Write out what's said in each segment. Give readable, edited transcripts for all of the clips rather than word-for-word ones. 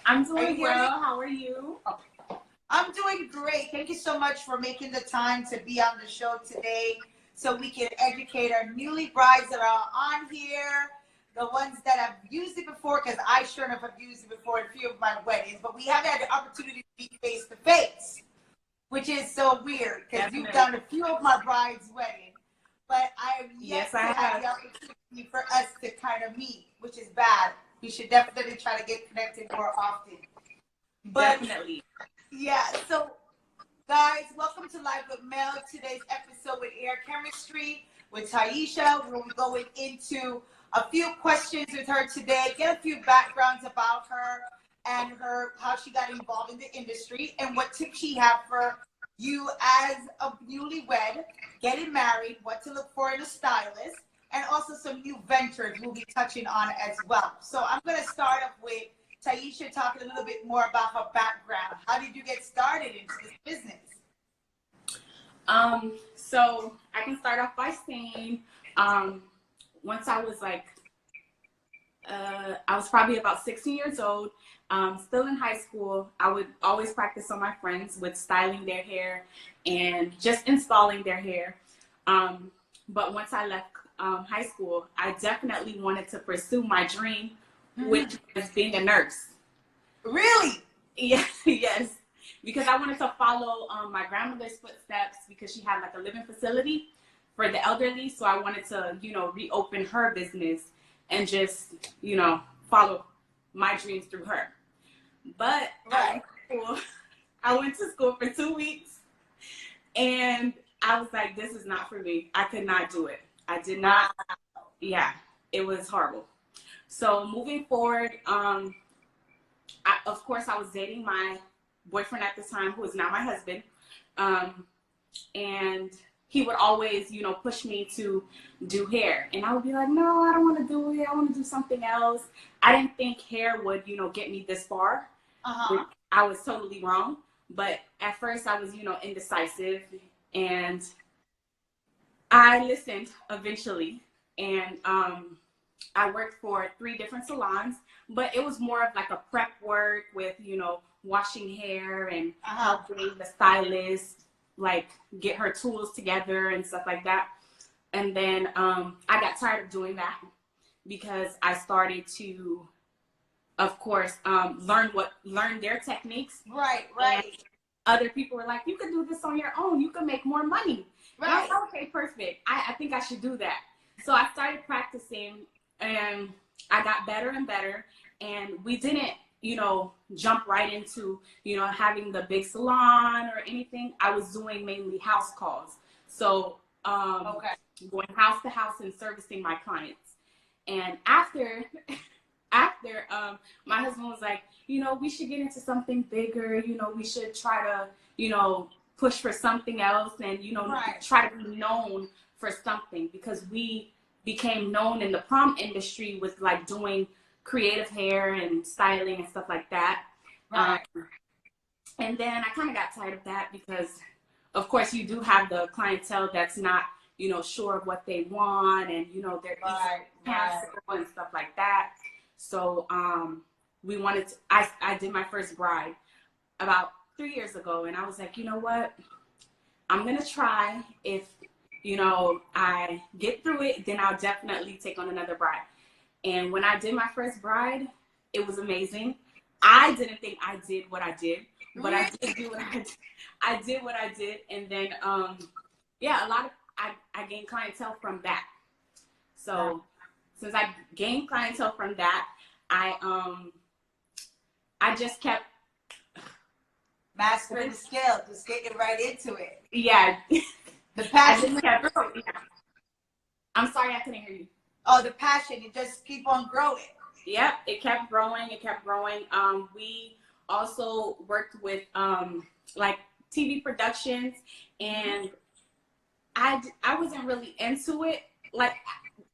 I'm doing well. How are you? I'm doing great. Thank you so much for making the time to be on the show today so we can educate our newly brides that are on here, the ones that have used it before, because I sure enough have used it before in a few of my weddings, but we haven't had the opportunity to be face to face, which is so weird because you've done a few of my brides' weddings, but I have yet to have the opportunity for us to kind of meet, which is bad. We should definitely try to get connected more often. But, definitely. Yeah, so guys, welcome to Live with Mel. Today's episode with Chemistry with Taisha. We'll be going into a few questions with her today, get a few backgrounds about her and how she got involved in the industry and what tips she have for you as a newlywed, getting married, what to look for in a stylist, and also some new ventures we'll be touching on as well. So I'm going to start off with Taisha talking a little bit more about her background. How did you get started into this business? So I can start off by saying, once I was I was probably about 16 years old, still in high school, I would always practice on my friends with styling their hair and just installing their hair. But once I left high school, I definitely wanted to pursue my dream, which was being a nurse. Really? Yes. Because I wanted to follow my grandmother's footsteps because she had like a living facility for the elderly. So I wanted to, reopen her business and just, follow my dreams through her. But I went to school for 2 weeks and I was like, this is not for me. I could not do it. I did not. Yeah, it was horrible. So moving forward, of course, I was dating my boyfriend at the time, who is now my husband. And he would always, push me to do hair. And I would be like, no, I don't want to do it. I want to do something else. I didn't think hair would, get me this far. I was totally wrong. But at first I was, indecisive. And I listened eventually. And I worked for 3 different salons, but it was more of like a prep work with, washing hair and helping the stylist, like get her tools together and stuff like that. And then I got tired of doing that because I started to, of course, learn their techniques. Right. And other people were like, you could do this on your own. You could make more money. Right. Like, okay, perfect. I think I should do that. So I started practicing and I got better and better. And we didn't, jump right into, having the big salon or anything. I was doing mainly house calls. So going house to house and servicing my clients. And after my husband was like, we should get into something bigger. We should try to, push for something else and, try to be known for something, because we became known in the prom industry with like doing creative hair and styling and stuff like that. Right. And then I kind of got tired of that because, of course, you do have the clientele that's not, sure of what they want and, they're and stuff like that. So we wanted to, I did my first bride about 3 years ago, and I was like, you know what? I'm going to try. If, I get through it, then I'll definitely take on another bride. And when I did my first bride, it was amazing. I didn't think I did what I did, but I did do what I did. I did what I did. And then, I gained clientele from that. So since I gained clientele from that, I just kept mastering the skill, just getting right into it. Yeah. The passion kept growing. I'm sorry, I couldn't hear you. Oh, the passion, it just keep on growing. Yep, it kept growing. We also worked with like TV productions, and I wasn't really into it. Like,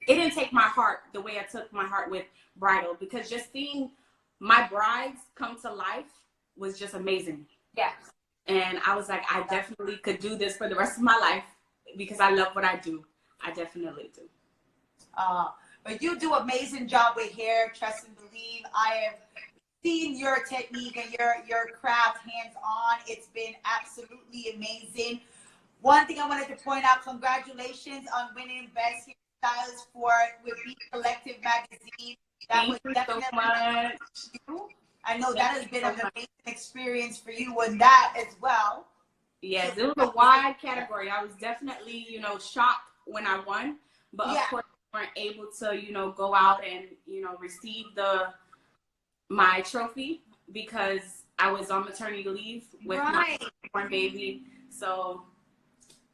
it didn't take my heart the way I took my heart with bridal, because just seeing my brides come to life was just amazing. Yes. And I was like, I definitely could do this for the rest of my life because I love what I do. I definitely do. But you do an amazing job with hair. Trust and believe. I have seen your technique and your craft hands on. It's been absolutely amazing. One thing I wanted to point out, congratulations on winning Best Hairstylist with Be Collective magazine. That was definitely so much. you. I know that has been an amazing experience for you with that as well. Yes, it was a wide category. I was definitely, shocked when I won, but of course we weren't able to, go out and, receive my trophy because I was on maternity leave with my newborn baby. So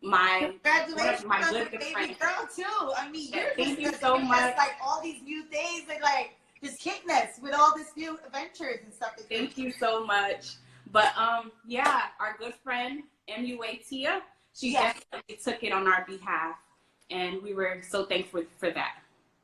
congratulations, my good baby friend. Girl too. I mean, thank you so much. Like all these new things and like just hitting us with all these new adventures and stuff. Thank you so much. But yeah, our good friend MUA Tia, she definitely took it on our behalf, and we were so thankful for that.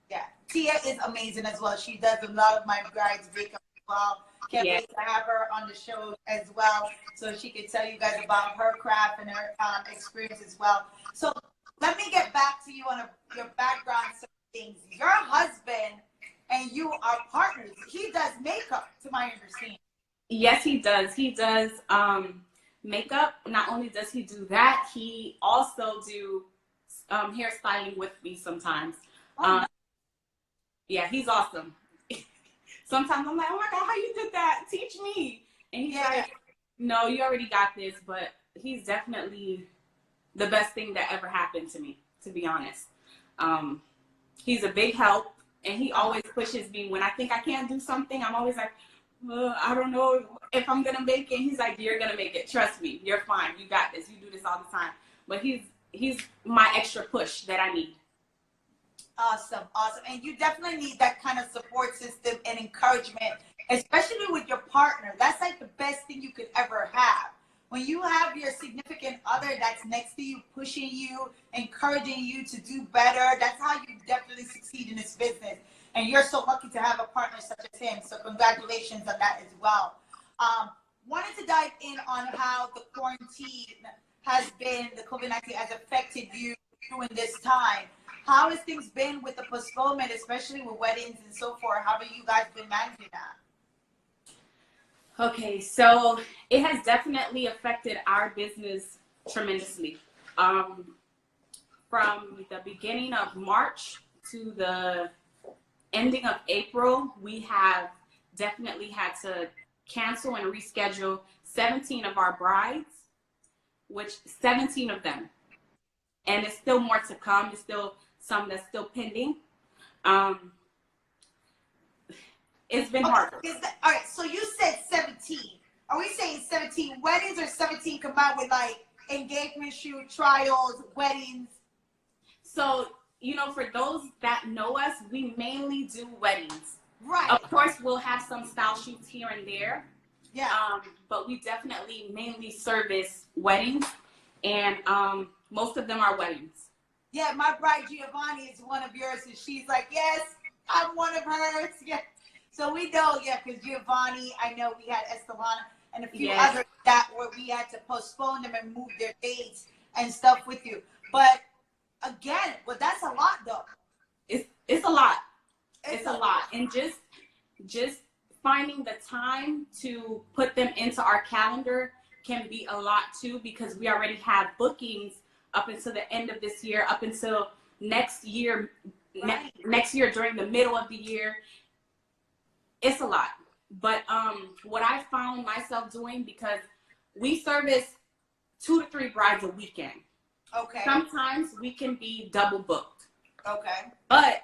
Yeah, Tia is amazing as well. She does a lot of my brides' makeup as well. Can't wait to have her on the show as well, so she can tell you guys about her craft and her experience as well. So let me get back to you on your background things. Your husband and you are partners. He does makeup, to my understanding. Yes, he does. He does makeup. Not only does he do that, he also do hairstyling with me sometimes. Yeah, he's awesome. Sometimes I'm like, oh my God, how you did that? Teach me. And he's like, no, you already got this. But he's definitely the best thing that ever happened to me, to be honest. He's a big help, and he always pushes me. When I think I can't do something, I'm always like, I don't know if I'm going to make it. He's like, you're going to make it. Trust me. You're fine. You got this. You do this all the time. But he's my extra push that I need. Awesome. And you definitely need that kind of support system and encouragement, especially with your partner. That's like the best thing you could ever have. When you have your significant other that's next to you, pushing you, encouraging you to do better, that's how you definitely succeed in this business. And you're so lucky to have a partner such as him. So congratulations on that as well. Wanted to dive in on how the quarantine has been, the COVID-19 has affected you during this time. How has things been with the postponement, especially with weddings and so forth? How have you guys been managing that? Okay, so it has definitely affected our business tremendously. From the beginning of March to the ending of April, we have definitely had to cancel and reschedule 17 of our brides, which 17 of them. And it's still more to come. There's still some that's still pending. It's been hard. All right, so you said 17. Are we saying 17 weddings or 17 combined with like engagement shoot, trials, weddings? So, for those that know us, we mainly do weddings. Right. Of course, we'll have some style shoots here and there. Yeah. But we definitely mainly service weddings, and most of them are weddings. Yeah, my bride Giovanni is one of yours, and she's like, yes, I'm one of hers. Yeah. So we know, because Giovanni, I know we had Estevana and a few others that where we had to postpone them and move their dates and stuff with you. But again, that's a lot though. It's a lot. It's a lot. And just finding the time to put them into our calendar can be a lot too, because we already have bookings up until the end of this year, up until next year, next year during the middle of the year. It's a lot. But what I found myself doing, because we service 2 to 3 brides a weekend. Okay. Sometimes we can be double booked. Okay. But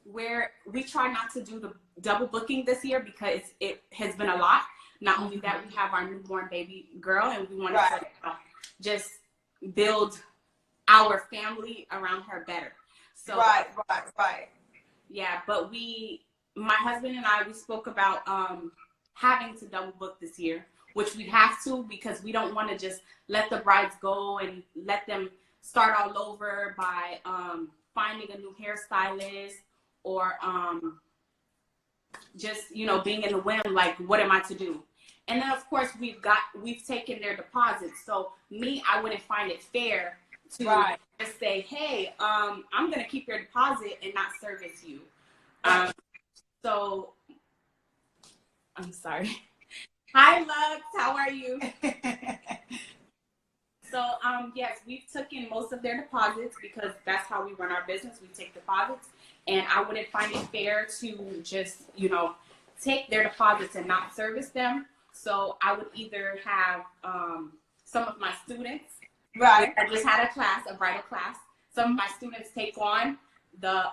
where we try not to do the double booking this year because it has been a lot. Not only that, we have our newborn baby girl, and we want to just build our family around her better. So right. Yeah, but my husband and I, we spoke about having to double book this year, which we have to, because we don't want to just let the brides go and let them start all over by finding a new hairstylist or just, being in the whim, like, what am I to do? And then, of course, we've taken their deposits. So I wouldn't find it fair to just say, hey, I'm going to keep your deposit and not service you. So I'm sorry. Hi, Lux. How are you? So, yes, we've taken most of their deposits because that's how we run our business. We take deposits, and I wouldn't find it fair to just, take their deposits and not service them. So I would either have some of my students. Right. I just had a bridal class. Some of my students take on the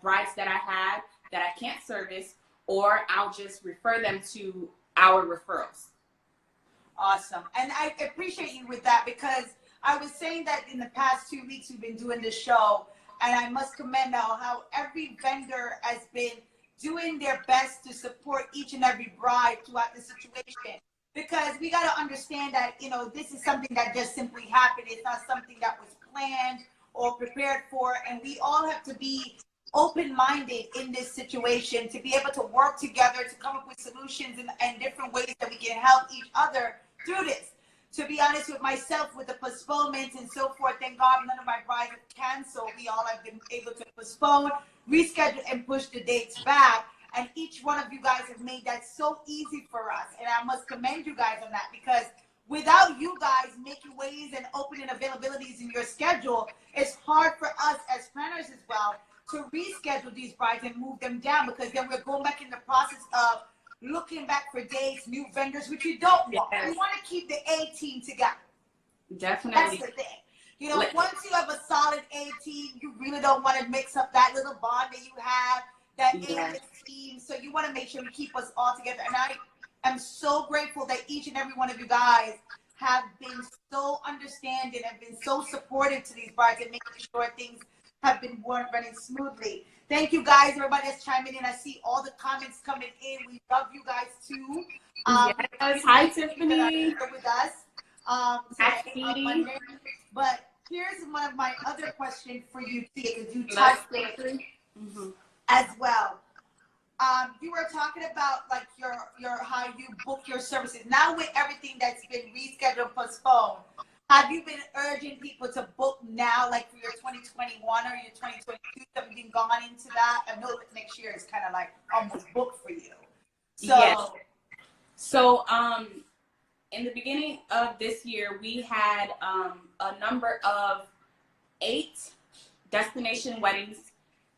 brides that I had that I can't service, or I'll just refer them to our referrals. Awesome. And I appreciate you with that, because I was saying that in the past 2 weeks we've been doing this show, and I must commend now how every vendor has been doing their best to support each and every bride throughout the situation. Because we got to understand that, this is something that just simply happened. It's not something that was planned or prepared for. And we all have to be open-minded in this situation to be able to work together, to come up with solutions and different ways that we can help each other through this. To be honest with myself, with the postponements and so forth, thank God none of my brides have canceled. We all have been able to postpone, reschedule, and push the dates back. And each one of you guys have made that so easy for us. And I must commend you guys on that, because without you guys making ways and opening availabilities in your schedule, it's hard for us as planners as well to reschedule these brides and move them down, because then we're going back in the process of looking back for dates, new vendors, which we don't want. Yes. We want to keep the A team together. Definitely. That's the thing. Once you have a solid A team, you really don't want to mix up that little bond that you have, that A team. So you want to make sure we keep us all together. And I am so grateful that each and every one of you guys have been so understanding and been so supportive to these brides and making sure things have been running smoothly. Thank you guys, everybody that's chiming in. I see all the comments coming in. We love you guys too. Yes. Hi, Tiffany. With us. But here's one of my other questions for you, Tia, because you touched it as well. You were talking about like your how you book your services. Now with everything that's been rescheduled, postponed, have you been urging people to book now, like for your 2021 or your 2022? Have you been gone into that? I know that next year is kind of like almost booked for you. So, yes. So, in the beginning of this year, we had a number of 8 destination weddings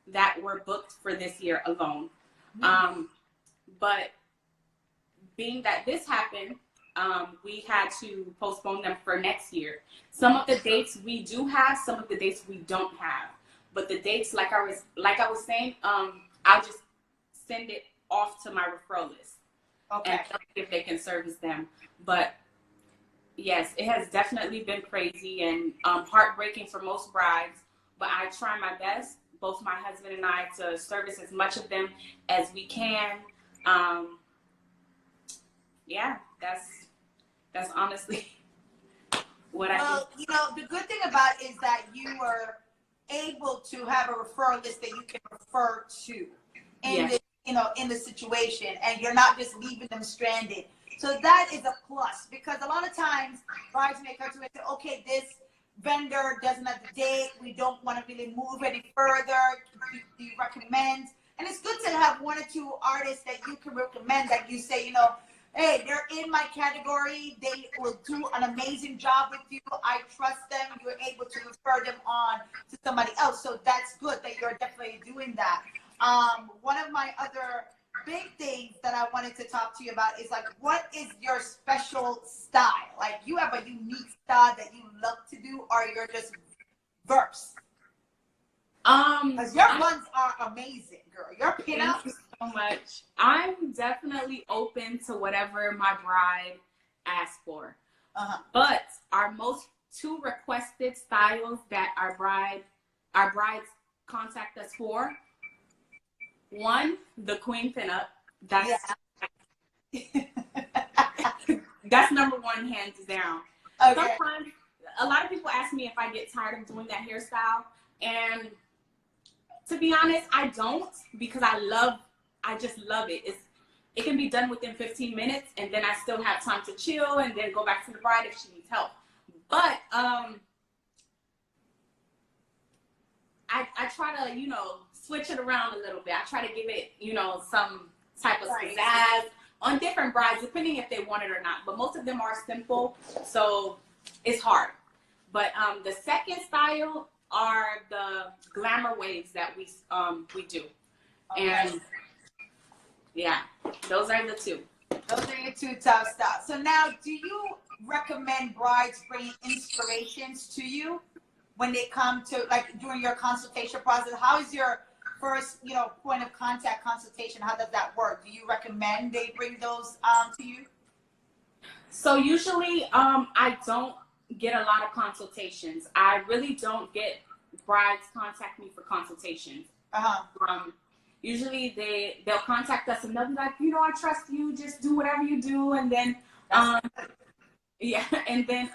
that were booked for this year alone. But being that this happened, we had to postpone them for next year. Some of the dates we do have, some of the dates we don't have. But the dates, like I was saying, I'll just send it off to my referral list. Okay. And if they can service them. But yes, it has definitely been crazy and heartbreaking for most brides. But I try my best, both my husband and I, to service as much of them as we can. Yeah, that's honestly what I do. The good thing about it is that you are able to have a referral list that you can refer to in the situation, and you're not just leaving them stranded. So that is a plus, because a lot of times brides may come to me and say, okay, this vendor doesn't have the date, we don't want to really move any further, do you recommend? And it's good to have 1 or 2 artists that you can recommend, that you say, hey, they're in my category, they will do an amazing job with you, I trust them, you're able to refer them on to somebody else. So that's good that you're definitely doing that. One of my other big things that I wanted to talk to you about is, like, what is your special style? Like, you have a unique style that you love to do, or you're just verse? Because your runs are amazing, girl. Your pinups. Thank you so much. I'm definitely open to whatever my bride asks for. But our most 2 requested styles that our brides contact us for. 1, the queen pinup. That's number 1, hands down. Okay. Sometimes a lot of people ask me if I get tired of doing that hairstyle, and to be honest, I don't, because I just love it. It can be done within 15 minutes, and then I still have time to chill and then go back to the bride if she needs help. But I try to, switch it around a little bit. I try to give it, some type of pizzazz on different brides, depending if they want it or not. But most of them are simple, so it's hard. But the second style are the glamour waves that we do. And yeah, those are the two. Those are your two top styles. So now, do you recommend brides bringing inspirations to you when they come to, like, during your consultation process? How is your first, point of contact consultation? How does that work? Do you recommend they bring those to you? So usually, I don't get a lot of consultations. I really don't get brides contact me for consultations. Usually they'll contact us and they'll be like, I trust you, just do whatever you do. And then, yeah. And then,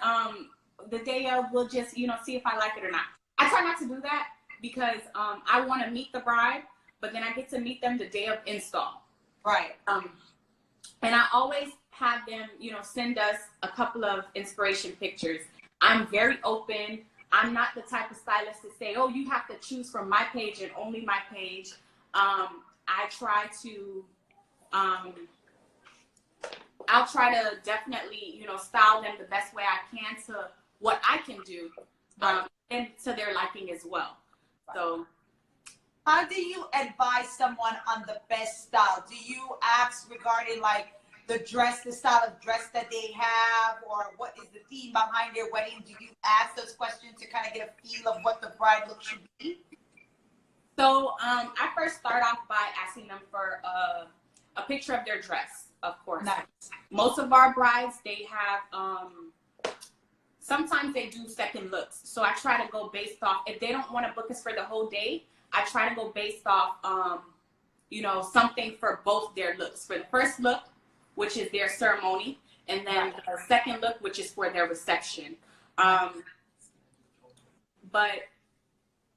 the day of, we'll just, see if I like it or not. I try not to do that because, I want to meet the bride, but then I get to meet them the day of install. Right. And I always have them, send us a couple of inspiration pictures. I'm very open. I'm not the type of stylist to say, oh, you have to choose from my page and only my page. I try to, I'll try to definitely, style them the best way I can to what I can do, and to their liking as well. So, how do you advise someone on the best style? Do you ask regarding like the style of dress that they have, or what is the theme behind their wedding? Do you ask those questions to kind of get a feel of what the bride look should be? So I first start off by asking them for a picture of their dress, of course. Nice. Most of our brides, they have, sometimes they do second looks. So I try to go based off, if they don't want to book us for the whole day, I try to go based off, something for both their looks. For the first look, which is their ceremony, and then the second look, which is for their reception. But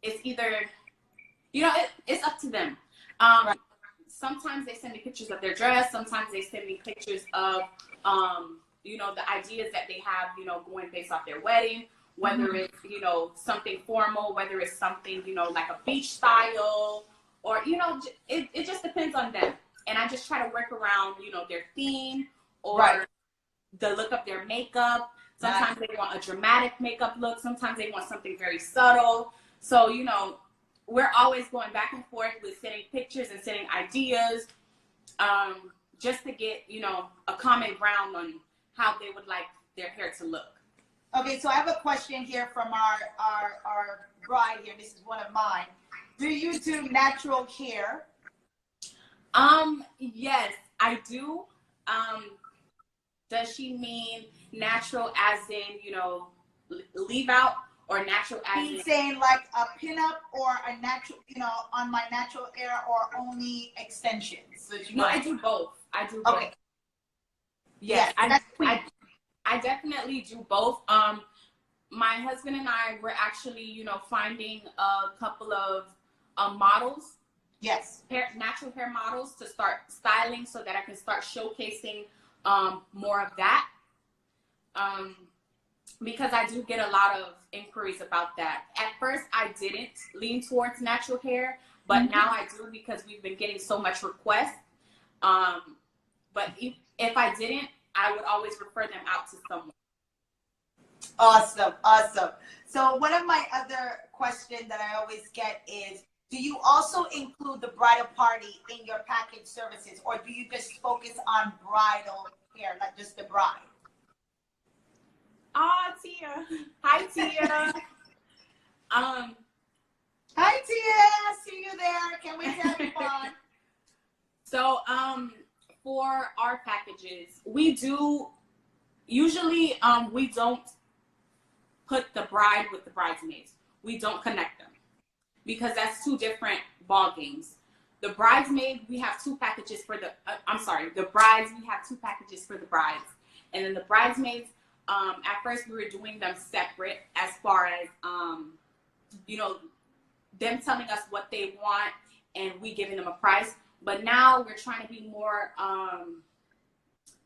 it's either, it's up to them. Sometimes they send me pictures of their dress. Sometimes they send me pictures of, the ideas that they have, going based off their wedding, whether it's, something formal, whether it's something, like a beach style, or, it just depends on them. And I just try to work around, their theme or the look of their makeup. Sometimes they want a dramatic makeup look. Sometimes they want something very subtle. So, we're always going back and forth with sending pictures and sending ideas, just to get, a common ground on how they would like their hair to look. Okay, so I have a question here from our bride here. This is one of mine. Do you do natural hair? Yes, I do. Does she mean natural as in, leave out, or natural as in? He's saying like a pinup or a natural, on my natural hair, or only extensions? So No, I do both. I do both. Okay. Yes, I definitely do both. My husband and I were actually, finding a couple of models. Yes. Natural hair models to start styling so that I can start showcasing more of that. Because I do get a lot of inquiries about that. At first, I didn't lean towards natural hair, but now I do because we've been getting so much requests. But if I didn't, I would always refer them out to someone. Awesome, awesome. So one of my other questions that I always get is, do you also include the bridal party in your package services, or do you just focus on bridal hair, like just the bride? Tia. Hi, Tia. Hi, Tia. See you there. Can't wait to have you on. So, for our packages, we do usually we don't put the bride with the bridesmaids. We don't connect them because that's two different ball games. The bridesmaid, we have two packages for the. The brides, we have two packages for the brides, and then the bridesmaids. At first, we were doing them separate as far as them telling us what they want and we giving them a price. But now we're trying to be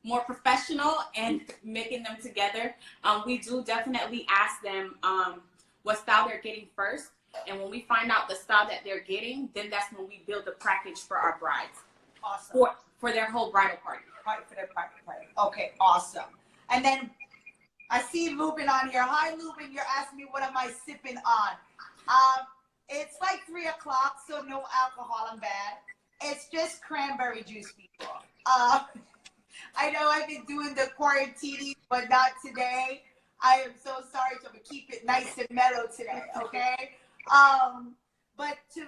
more professional and making them together. We do definitely ask them what style they're getting first. And when we find out the style that they're getting, then that's when we build the package for our brides. Awesome. for their whole bridal party. Right, for their private party. Okay, awesome. And then I see Lubin on here. Hi, Lubin. You're asking me what am I sipping on? It's like 3 o'clock, so no alcohol. I'm bad. It's just cranberry juice, people. I know I've been doing the quarantine, but not today. I am so sorry. So I'm gonna keep it nice and mellow today, okay? But to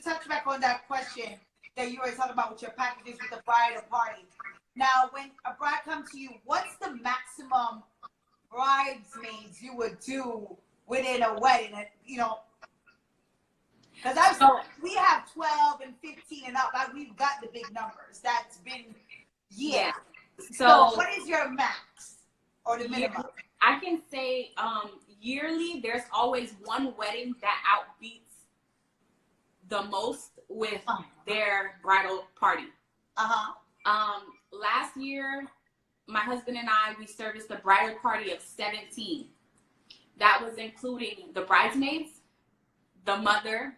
touch back on that question that you were talking about with your packages with the bridal party. Now, when a bride comes to you, what's the maximum bridesmaids you would do within a wedding? And, you know, because we have 12 and 15 and up. Like, we've got the big numbers. That's been Yeah. So what is your max or the minimum? I can say yearly, there's always one wedding that outbeats the most with their bridal party. Last year, my husband and I, we serviced a bridal party of 17. That was including the bridesmaids, the mother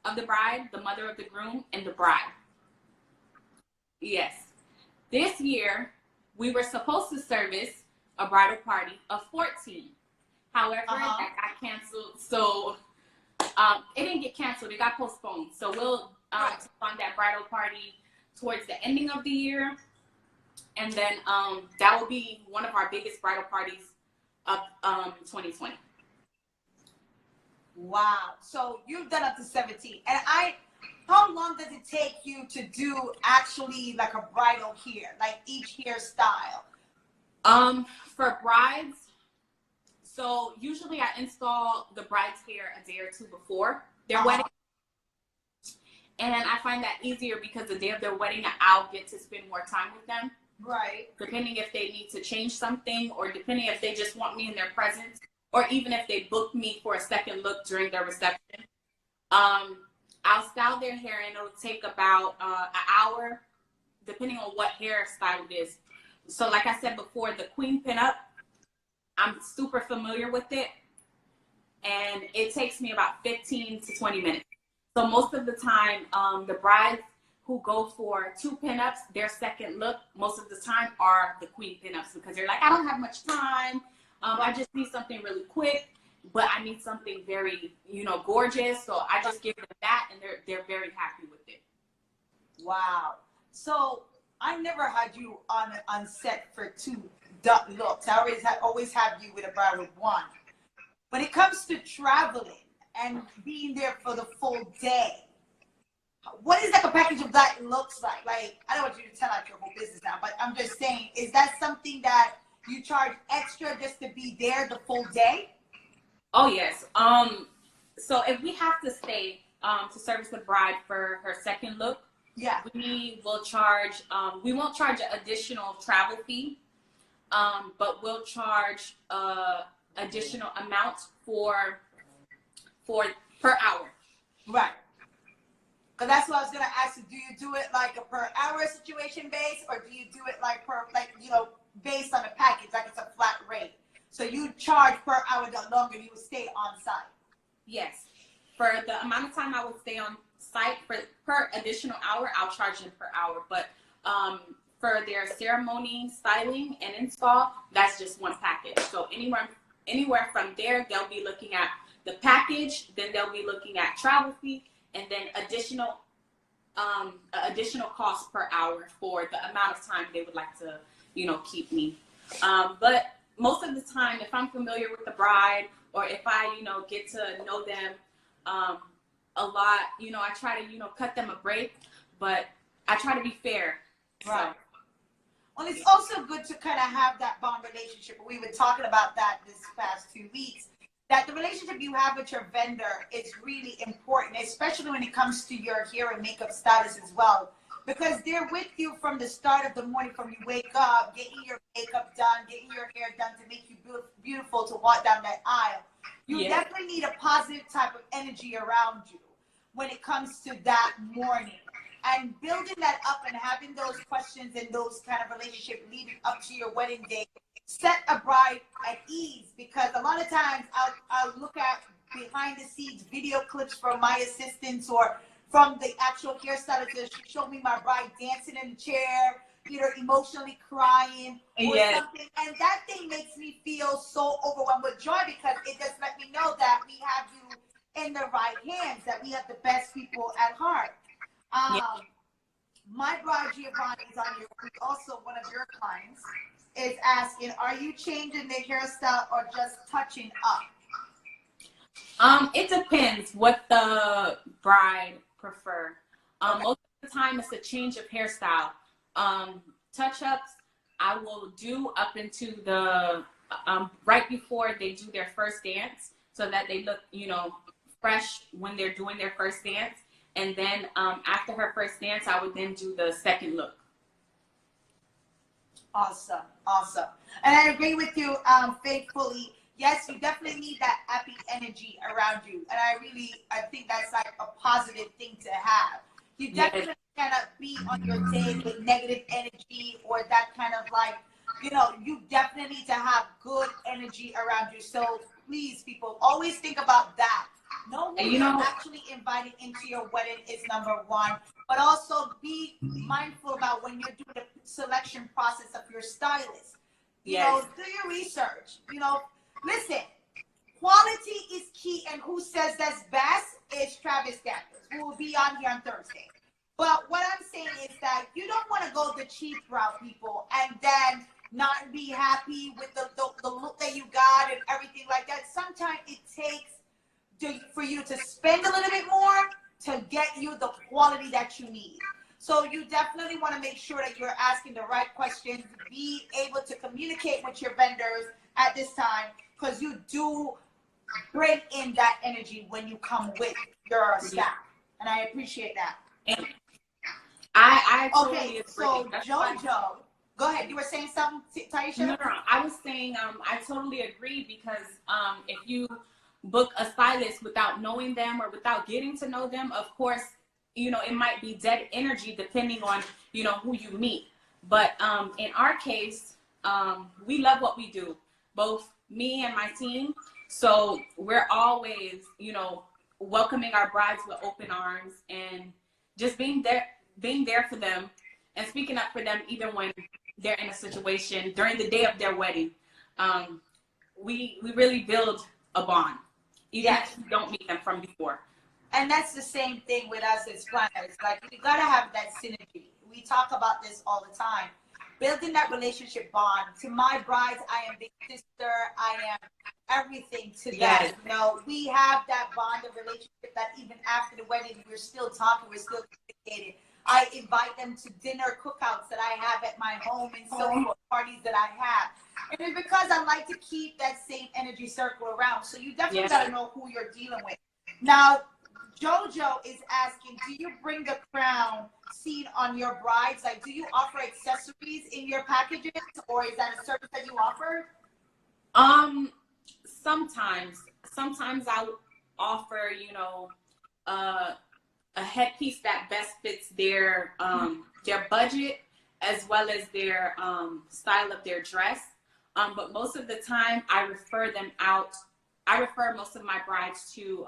of the bride, the mother of the groom, and the bride. Yes. This year, we were supposed to service a bridal party of 14. However, that got canceled. So it didn't get canceled. It got postponed. So we'll take on that bridal party towards the ending of the year. And then that will be one of our biggest bridal parties of 2020. Wow. So you've done up to 17. And how long does it take you to do actually like a bridal hair, like each hairstyle? For brides, so usually I install the bride's hair a day or two before their wedding. And I find that easier because the day of their wedding, I'll get to spend more time with them. Right. Depending if they need to change something or depending if they just want me in their presence or even if they book me for a second look during their reception. I'll style their hair and it'll take about an hour depending on what hairstyle it is. So like I said before, the queen pinup, I'm super familiar with it. And it takes me about 15 to 20 minutes. So most of the time, the brides who go for 2 pinups, their second look, most of the time are the queen pinups because they're like, I don't have much time. I just need something really quick, but I need something very, gorgeous. So I just give them that and they're very happy with it. Wow. So I never had you on set for 2 looks. I always have you with a bride with 1. When it comes to traveling and being there for the full day, what is like a package of that looks like? Like, I don't want you to tell out your whole business now, but I'm just saying, is that something that you charge extra just to be there the full day? Oh, yes. So if we have to stay to service the bride for her second look, we will charge, we won't charge an additional travel fee, but we'll charge additional amounts for per hour. Right. Because that's what I was going to ask you. Do you do it like a per hour situation base, or do you do it like based on a package, like it's a flat rate? So you charge per hour the longer you stay on site? Yes. For the amount of time I would stay on site, per additional hour, I'll charge them per hour. But for their ceremony, styling, and install, that's just one package. So anywhere from there, they'll be looking at the package, then they'll be looking at travel fee, and then additional cost per hour for the amount of time they would like to, keep me. But most of the time, if I'm familiar with the bride or if I, get to know them a lot, I try to, cut them a break, but I try to be fair. Right. So. Well, it's also good to kind of have that bond relationship. We were talking about that this past 2 weeks, that the relationship you have with your vendor is really important, especially when it comes to your hair and makeup stylist as well, because they're with you from the start of the morning, from you wake up, getting your makeup done, getting your hair done to make you beautiful to walk down that aisle. You definitely need a positive type of energy around you when it comes to that morning. And building that up and having those questions and those kind of relationship leading up to your wedding day set a bride at ease, because a lot of times I'll look at behind the scenes video clips from my assistants or from the actual hairstylist. She showed me my bride dancing in the chair, either emotionally crying or something. And that thing makes me feel so overwhelmed with joy, because it just let me know that we have you in the right hands, that we have the best people at heart. My bride Giovanni is on your, who's also one of your clients, is asking, are you changing the hairstyle or just touching up? It depends what the bride prefer. Most of the time it's a change of hairstyle. Touch-ups I will do up into the right before they do their first dance, so that they look, you know, fresh when they're doing their first dance. And then after her first dance, I would then do the second look. Awesome, awesome. And I agree with you faithfully. Yes, you definitely need that happy energy around you. And I think that's like a positive thing to have. You definitely cannot be on your day with negative energy or that kind of like, you know, you definitely need to have good energy around you. So please, people, always think about that. Know who you're actually inviting into your wedding is number one, but also be mindful about when you're doing the selection process of your stylist. You know, do your research. You know, listen, quality is key, and who says that's best is Travis Dampers, who will be on here on Thursday. But what I'm saying is that you don't want to go the cheap route, people, and then not be happy with the look that you got and everything like that. Sometimes it takes for you to spend a little bit more to get you the quality that you need. So you definitely want to make sure that you're asking the right questions, be able to communicate with your vendors at this time, because you do bring in that energy when you come with your staff. And I appreciate that. And I totally agree. So JoJo, go ahead. You were saying something, Taisha? No, I was saying I totally agree, because if you book a stylist without knowing them or without getting to know them, of course, you know, it might be dead energy depending on, you know, who you meet. But in our case, we love what we do, both me and my team. So we're always, you know, welcoming our brides with open arms and just being there for them and speaking up for them, even when they're in a situation during the day of their wedding. We really build a bond, even if you don't meet them from before. And that's the same thing with us as planners. Like, you gotta have that synergy. We talk about this all the time. Building that relationship bond. To my brides, I am big sister. I am everything to them. You know, we have that bond of relationship that even after the wedding, we're still talking, we're still communicating. I invite them to dinner cookouts that I have at my home and social parties that I have. And it's because I like to keep that same energy circle around. So you definitely got to know who you're dealing with. Now, JoJo is asking, do you bring the crown scene on your brides? Like, do you offer accessories in your packages, or is that a service that you offer? Sometimes I offer, you know, a headpiece that best fits their budget as well as their style of their dress. But most of the time I refer them out. I refer most of my brides to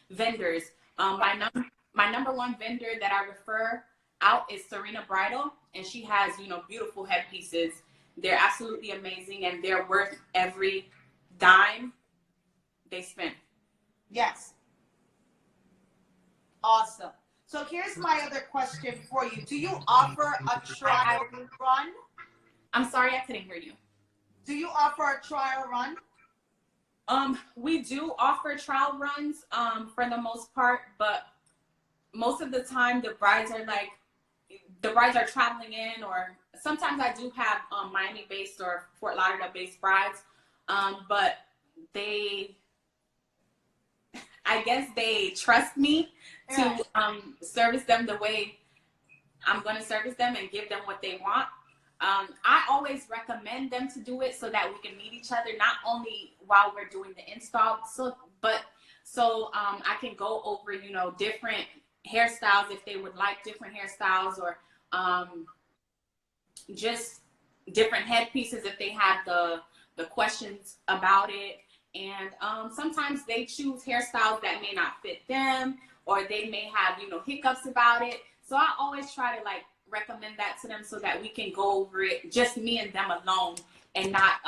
vendors. My number one vendor that I refer out is Serena Bridal, and she has, you know, beautiful headpieces. They're absolutely amazing, and they're worth every dime they spend. Yes. Awesome. So here's my other question for you. Do you offer a trial run? I'm sorry, I couldn't hear you. Do you offer a trial run? We do offer trial runs for the most part, but most of the time the brides are traveling in, or sometimes I do have Miami-based or Fort Lauderdale-based brides, but I guess they trust me to service them the way I'm going to service them and give them what they want. I always recommend them to do it so that we can meet each other, not only while we're doing the install, but I can go over, you know, different hairstyles if they would like different hairstyles, or just different headpieces if they have the questions about it. And sometimes they choose hairstyles that may not fit them, or they may have, you know, hiccups about it. So I always try to like recommend that to them so that we can go over it, just me and them alone, and not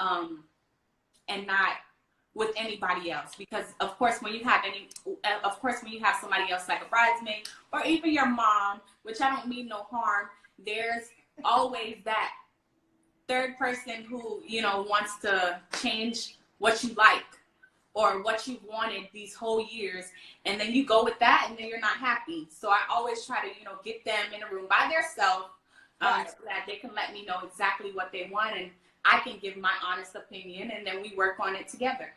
with anybody else. Because of course when you have somebody else like a bridesmaid or even your mom, which I don't mean no harm, there's always that third person who, you know, wants to change what you like or what you've wanted these whole years, and then you go with that and then you're not happy. So I always try to, you know, get them in a room by themselves, so that they can let me know exactly what they want, and I can give my honest opinion, and then we work on it together.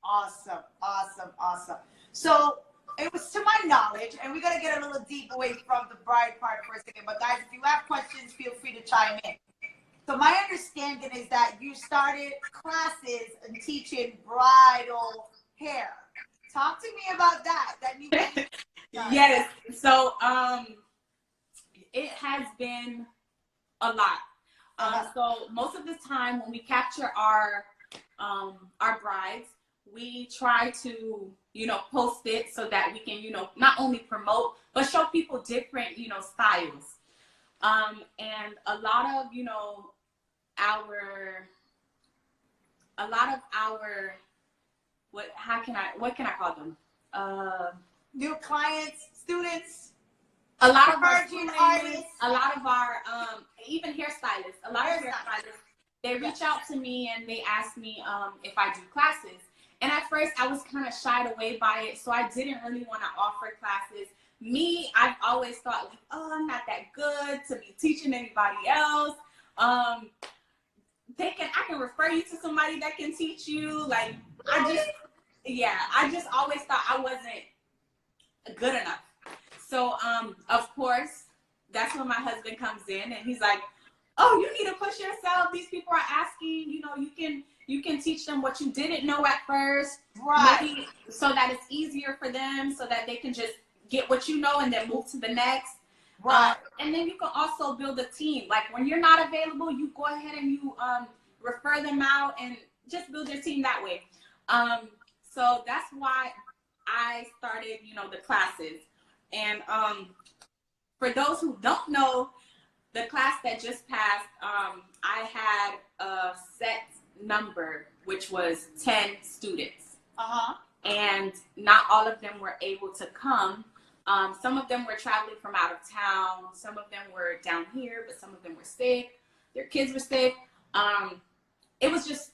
Awesome, awesome, awesome. So it was to my knowledge, and we're gonna get a little deep away from the bride part for a second. But guys, if you have questions, feel free to chime in. So my understanding is that you started classes and teaching bridal hair. Talk to me about that. Yes. So it has been a lot. So most of the time when we capture our brides, we try to, you know, post it so that we can, you know, not only promote but show people different, you know, styles. And a lot of, you know, what can I call them? New clients, students, a lot of our artists, a lot of our even hairstylists, they reach out to me and they ask me if I do classes. And at first I was kind of shied away by it, so I didn't really want to offer classes. I've always thought like, oh, I'm not that good to be teaching anybody else. I can refer you to somebody that can teach you. Like, I just always thought I wasn't good enough. So, of course, that's when my husband comes in and he's like, oh, you need to push yourself. These people are asking, you know, you can teach them what you didn't know at first. Right. Maybe so that it's easier for them, so that they can just get what you know and then move to the next. Right. And then you can also build a team. Like when you're not available, you go ahead and you refer them out and just build your team that way. So that's why I started, you know, the classes. And for those who don't know, the class that just passed, I had a set number, which was 10 students. And not all of them were able to come. Some of them were traveling from out of town. Some of them were down here, but some of them were sick. Their kids were sick. It was just